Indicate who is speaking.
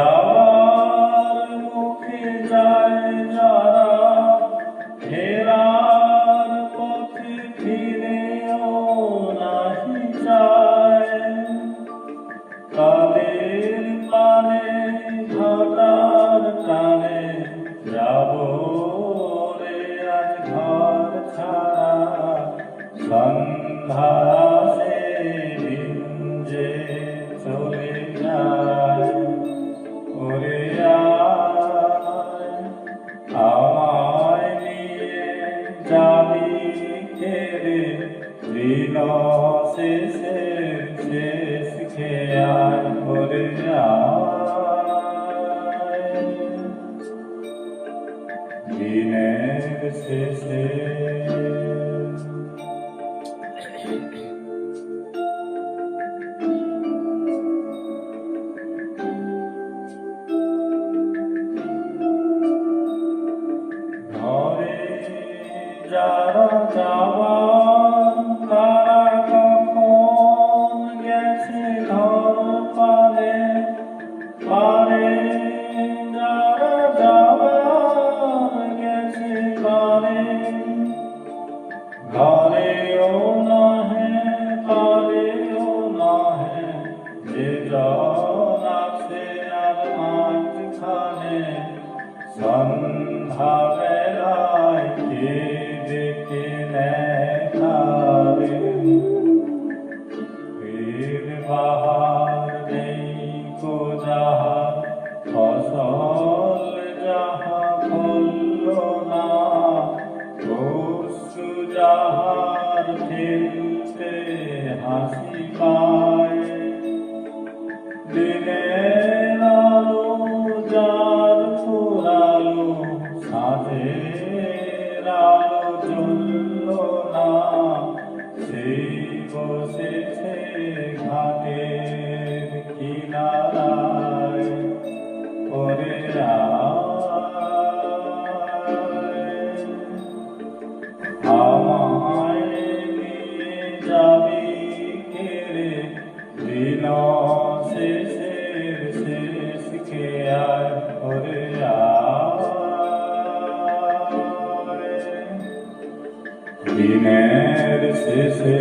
Speaker 1: যাওয়ার মুখে যায় যারা, ফেরার পথে ফিরেও নাহি যায়। কালের পানে ঘটার টানে যাব রে আজ ঘর ছাড়া, সন্ধ্যা সে দিন যে চলে যায়। ওরে আয় আমায় নিয়ে যাবি কেড়ে, দিন শেষে শেষ খেয়াল। ওরে আয় দিনের শেষে। ঘরে যারা যাওয়ার তারা কখন গেছে ঘর পারে পারে, যারা যাওয়ার গেছে পারে, ঘরেও নহে পারেও নহে, যে জন আছে আর মাঝখানে, সন্ধ্যা বেলায় কে ডেকে নেয় কারে। ফের বাহার নেই কো যাহা, ফসল যাহা ফলল না, অশ্রু যাহার ফেলতে হাসি পায়। দিনের আলো যার ফুরালো, সাঁঝের আলো জ্বলল না, সেই বসেছে ঘাটের কিনারায়। ওরে আয় আমায় নিয়ে যাবি কেড়ে, দিন শেষের শেষ খেয়াল। ওরে আয় দিনের শেষে।